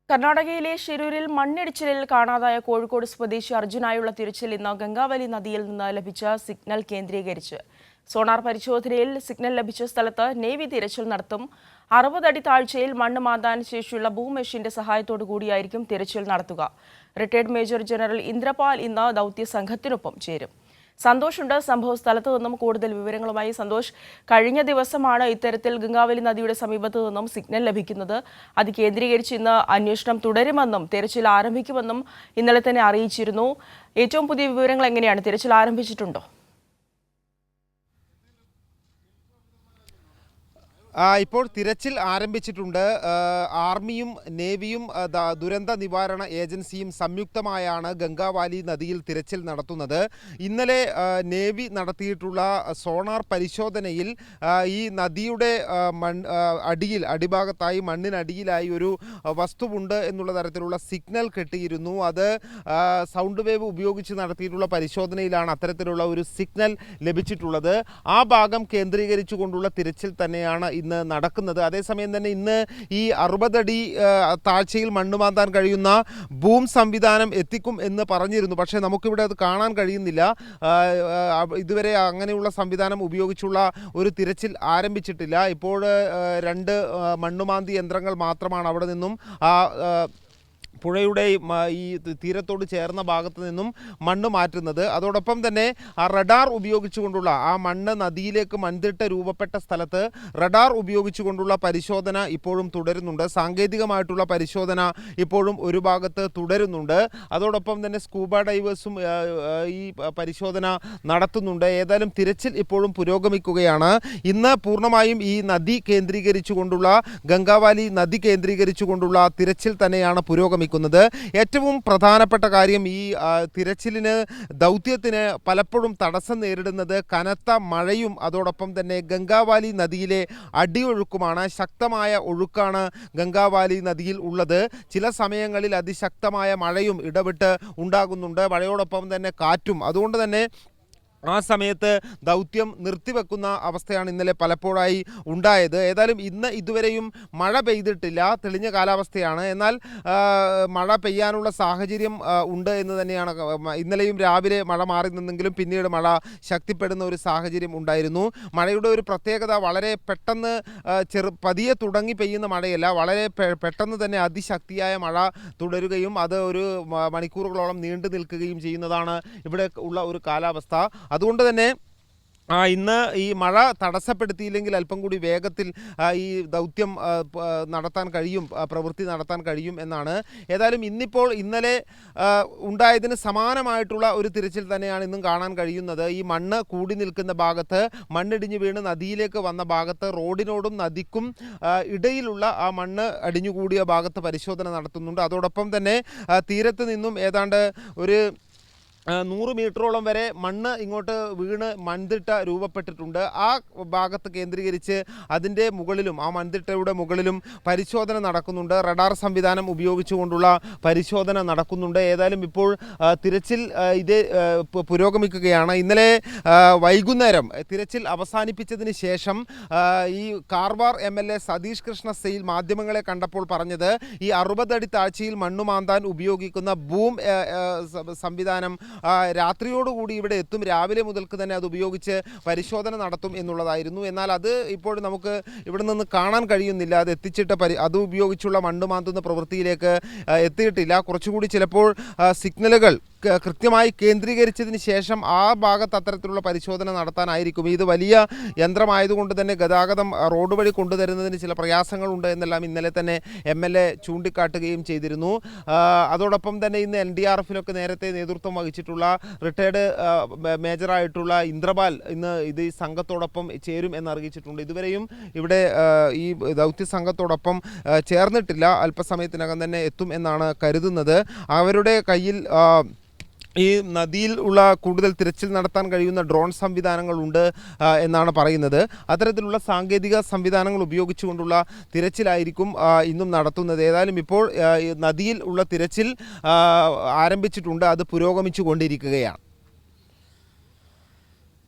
കർണാടകയിലെ ഷിരൂരിൽ മണ്ണിടിച്ചിലിൽ കാണാതായ കോഴിക്കോട് സ്വദേശി അർജുനായുള്ള തിരച്ചിൽ ഇന്ന് ഗംഗാവലി നദിയിൽ നിന്ന് ലഭിച്ച സിഗ്നൽ കേന്ദ്രീകരിച്ച് സോണാർ പരിശോധനയിൽ സിഗ്നൽ ലഭിച്ച സ്ഥലത്ത് നേവി തിരച്ചിൽ നടത്തും. 60 അടി താഴ്ചയിൽ മണ്ണ് മാന്താൻ ശേഷിയുള്ള ഭൂമെഷിന്റെ സഹായത്തോടു കൂടിയായിരിക്കും തിരച്ചിൽ നടത്തുക. റിട്ടയർഡ് മേജർ ജനറൽ ഇന്ദ്രപാൽ ഇന്ന് ദൗത്യ സംഘത്തിനൊപ്പം ചേരും. സന്തോഷുണ്ട് സംഭവ സ്ഥലത്തു നിന്നും കൂടുതൽ വിവരങ്ങളുമായി. സന്തോഷ്, കഴിഞ്ഞ ദിവസമാണ് ഇത്തരത്തിൽ ഗംഗാവലി നദിയുടെ സമീപത്തു നിന്നും സിഗ്നൽ ലഭിക്കുന്നത്. അത് കേന്ദ്രീകരിച്ച് ഇന്ന് അന്വേഷണം തുടരുമെന്നും തിരച്ചിൽ ആരംഭിക്കുമെന്നും ഇന്നലെ തന്നെ അറിയിച്ചിരുന്നു. ഏറ്റവും പുതിയ വിവരങ്ങൾ എങ്ങനെയാണ്? തിരച്ചിൽ ആരംഭിച്ചിട്ടുണ്ടോ? ഇപ്പോൾ തിരച്ചിൽ ആരംഭിച്ചിട്ടുണ്ട്. ആർമിയും നേവിയും ദുരന്ത നിവാരണ ഏജൻസിയും സംയുക്തമായാണ് ഗംഗാവാലി നദിയിൽ തിരച്ചിൽ നടത്തുന്നത്. ഇന്നലെ നേവി നടത്തിയിട്ടുള്ള സോണാർ പരിശോധനയിൽ ഈ നദിയുടെ അടിഭാഗത്തായി മണ്ണിനടിയിലായി ഒരു വസ്തുവുണ്ട് എന്നുള്ള തരത്തിലുള്ള സിഗ്നൽ കിട്ടിയിരുന്നു. അത് സൗണ്ട് വേവ് ഉപയോഗിച്ച് നടത്തിയിട്ടുള്ള പരിശോധനയിലാണ് അത്തരത്തിലുള്ള ഒരു സിഗ്നൽ ലഭിച്ചിട്ടുള്ളത്. ആ ഭാഗം കേന്ദ്രീകരിച്ചുകൊണ്ടുള്ള തിരച്ചിൽ തന്നെയാണ് ഇന്ന് നടക്കുന്നത്. അതേസമയം തന്നെ ഇന്ന് ഈ 60 അടി താഴ്ചയിൽ മണ്ണ് മാന്താൻ കഴിയുന്ന ബൂം സംവിധാനം എത്തിക്കും എന്ന് പറഞ്ഞിരുന്നു. പക്ഷേ നമുക്കിവിടെ അത് കാണാൻ കഴിയുന്നില്ല. ഇതുവരെ അങ്ങനെയുള്ള സംവിധാനം ഉപയോഗിച്ചുള്ള ഒരു തിരച്ചിൽ ആരംഭിച്ചിട്ടില്ല. ഇപ്പോൾ 2 മണ്ണുമാന്തി യന്ത്രങ്ങൾ മാത്രമാണ് അവിടെ നിന്നും പുഴയുടെ ഈ തീരത്തോട് ചേർന്ന ഭാഗത്ത് നിന്നും മണ്ണ് മാറ്റുന്നത്. അതോടൊപ്പം തന്നെ ആ റഡാർ ഉപയോഗിച്ചുകൊണ്ടുള്ള ആ മണ്ണ് നദിയിലേക്ക് മൺതിട്ട രൂപപ്പെട്ട സ്ഥലത്ത് റഡാർ ഉപയോഗിച്ചുകൊണ്ടുള്ള പരിശോധന ഇപ്പോഴും തുടരുന്നുണ്ട്. സാങ്കേതികമായിട്ടുള്ള പരിശോധന ഇപ്പോഴും ഒരു ഭാഗത്ത് തുടരുന്നുണ്ട്. അതോടൊപ്പം തന്നെ സ്കൂബ ഡൈവേഴ്സും ഈ പരിശോധന നടത്തുന്നുണ്ട്. ഏതായാലും തിരച്ചിൽ ഇപ്പോഴും പുരോഗമിക്കുകയാണ്. ഇന്ന് പൂർണ്ണമായും ഈ നദി കേന്ദ്രീകരിച്ചുകൊണ്ടുള്ള ഗംഗാവാലി നദി കേന്ദ്രീകരിച്ചുകൊണ്ടുള്ള തിരച്ചിൽ തന്നെയാണ് പുരോഗമിക്കുന്നത്. ഏറ്റവും പ്രധാനപ്പെട്ട കാര്യം, ഈ തിരച്ചിലിന് ദൗത്യത്തിന് പലപ്പോഴും തടസ്സം നേരിടുന്നത് കനത്ത മഴയും അതോടൊപ്പം തന്നെ ഗംഗാവാലി നദിയിലെ അടിയൊഴുക്കുമാണ്. ശക്തമായ ഒഴുക്കാണ് ഗംഗാവാലി നദിയിൽ ഉള്ളത്. ചില സമയങ്ങളിൽ അതിശക്തമായ മഴയും ഇടവിട്ട് ഉണ്ടാകുന്നുണ്ട്. മഴയോടൊപ്പം തന്നെ കാറ്റും. അതുകൊണ്ട് തന്നെ ആ സമയത്ത് ദൗത്യം നിർത്തിവെക്കുന്ന അവസ്ഥയാണ് ഇന്നലെ പലപ്പോഴായി ഉണ്ടായത്. ഏതായാലും ഇന്ന് ഇതുവരെയും മഴ പെയ്തിട്ടില്ല, തെളിഞ്ഞ കാലാവസ്ഥയാണ്. എന്നാൽ മഴ പെയ്യാനുള്ള സാഹചര്യം ഉണ്ട് എന്ന് തന്നെയാണ്. ഇന്നലെയും രാവിലെ മഴ മാറി നിന്നെങ്കിലും പിന്നീട് മഴ ശക്തിപ്പെടുന്ന ഒരു സാഹചര്യം ഉണ്ടായിരുന്നു. മഴയുടെ ഒരു പ്രത്യേകത, വളരെ പെട്ടെന്ന് പതിയെ തുടങ്ങി പെയ്യുന്ന മഴയല്ല, വളരെ പെട്ടെന്ന് തന്നെ അതിശക്തിയായ മഴ തുടരുകയും അത് ഒരു മണിക്കൂറുകളോളം നീണ്ടു നിൽക്കുകയും ചെയ്യുന്നതാണ് ഇവിടെ ഉള്ള ഒരു കാലാവസ്ഥ. അതുകൊണ്ട് തന്നെ ഇന്ന് ഈ മഴ തടസ്സപ്പെടുത്തിയില്ലെങ്കിൽ അല്പം കൂടി വേഗത്തിൽ ഈ ദൗത്യം നടത്താൻ കഴിയും, പ്രവൃത്തി നടത്താൻ കഴിയും എന്നാണ്. ഏതായാലും ഇന്നലെ ഉണ്ടായതിന് സമാനമായിട്ടുള്ള ഒരു തിരച്ചിൽ തന്നെയാണ് ഇന്നും കാണാൻ കഴിയുന്നത്. ഈ മണ്ണ് കൂടി നിൽക്കുന്ന ഭാഗത്ത്, മണ്ണിടിഞ്ഞു വീണ് നദിയിലേക്ക് വന്ന ഭാഗത്ത്, റോഡിനോടും നദിക്കും ഇടയിലുള്ള ആ മണ്ണ് അടിഞ്ഞുകൂടിയ ഭാഗത്ത് പരിശോധന നടത്തുന്നുണ്ട്. അതോടൊപ്പം തന്നെ തീരത്ത് നിന്നും ഏതാണ്ട് ഒരു 100 മീറ്ററോളം വരെ മണ്ണ് ഇങ്ങോട്ട് വീണ് മൺതിട്ട രൂപപ്പെട്ടിട്ടുണ്ട്. ആ ഭാഗത്ത് കേന്ദ്രീകരിച്ച് അതിൻ്റെ മുകളിലും, ആ മൺതിട്ടയുടെ മുകളിലും പരിശോധന നടക്കുന്നുണ്ട്. റഡാർ സംവിധാനം ഉപയോഗിച്ചുകൊണ്ടുള്ള പരിശോധന നടക്കുന്നുണ്ട്. ഏതായാലും ഇപ്പോൾ തിരച്ചിൽ പുരോഗമിക്കുകയാണ്. ഇന്നലെ വൈകുന്നേരം തിരച്ചിൽ അവസാനിപ്പിച്ചതിന് ശേഷം ഈ കാർവാർ MLA സതീഷ് കൃഷ്ണ സെയിൽ മാധ്യമങ്ങളെ കണ്ടപ്പോൾ പറഞ്ഞത്, ഈ 60 അടി താഴ്ചയിൽ മണ്ണു മാന്താൻ ഉപയോഗിക്കുന്ന ബൂം സംവിധാനം രാത്രിയോടുകൂടി ഇവിടെ എത്തും, രാവിലെ മുതൽക്ക് തന്നെ അത് ഉപയോഗിച്ച് പരിശോധന നടത്തും എന്നുള്ളതായിരുന്നു. എന്നാൽ അത് ഇപ്പോൾ നമുക്ക് ഇവിടെ നിന്ന് കാണാൻ കഴിയുന്നില്ല. അത് എത്തിച്ചിട്ട് അത് ഉപയോഗിച്ചുള്ള മണ്ണ് മാന്തുന്ന പ്രവൃത്തിയിലേക്ക് എത്തിയിട്ടില്ല. കുറച്ചുകൂടി ചിലപ്പോൾ സിഗ്നലുകൾ കൃത്യമായി കേന്ദ്രീകരിച്ചതിന് ശേഷം ആ ഭാഗത്ത് അത്തരത്തിലുള്ള പരിശോധന നടത്താനായിരിക്കും. ഇത് വലിയ യന്ത്രമായതുകൊണ്ട് തന്നെ ഗതാഗതം റോഡ് വഴി കൊണ്ടുതരുന്നതിന് ചില പ്രയാസങ്ങളുണ്ട് എന്നെല്ലാം ഇന്നലെ തന്നെ MLA ചൂണ്ടിക്കാട്ടുകയും ചെയ്തിരുന്നു. അതോടൊപ്പം തന്നെ ഇന്ന് NDRFിനൊക്കെ നേരത്തെ നേതൃത്വം വഹിച്ചിട്ടുള്ള റിട്ടയർഡ് മേജറായിട്ടുള്ള ഇന്ദ്രപാൽ ഇന്ന് ഇത് ഈ സംഘത്തോടൊപ്പം ചേരും എന്നറിയിച്ചിട്ടുണ്ട്. ഇതുവരെയും ഇവിടെ ഈ ദൗത്യ സംഘത്തോടൊപ്പം ചേർന്നിട്ടില്ല. അല്പസമയത്തിനകം തന്നെ എത്തും എന്നാണ് കരുതുന്നത്. അവരുടെ കയ്യിൽ ഈ നദിയിൽ ഉള്ള കൂടുതൽ തിരച്ചിൽ നടത്താൻ കഴിയുന്ന ഡ്രോൺ സംവിധാനങ്ങളുണ്ട് എന്നാണ് പറയുന്നത്. അത്തരത്തിലുള്ള സാങ്കേതിക സംവിധാനങ്ങൾ ഉപയോഗിച്ചുകൊണ്ടുള്ള തിരച്ചിലായിരിക്കും ഇന്നും നടത്തുന്നത്. ഏതായാലും ഇപ്പോൾ നദിയിൽ ഉള്ള തിരച്ചിൽ ആരംഭിച്ചിട്ടുണ്ട്. അത് പുരോഗമിച്ചു കൊണ്ടിരിക്കുകയാണ്.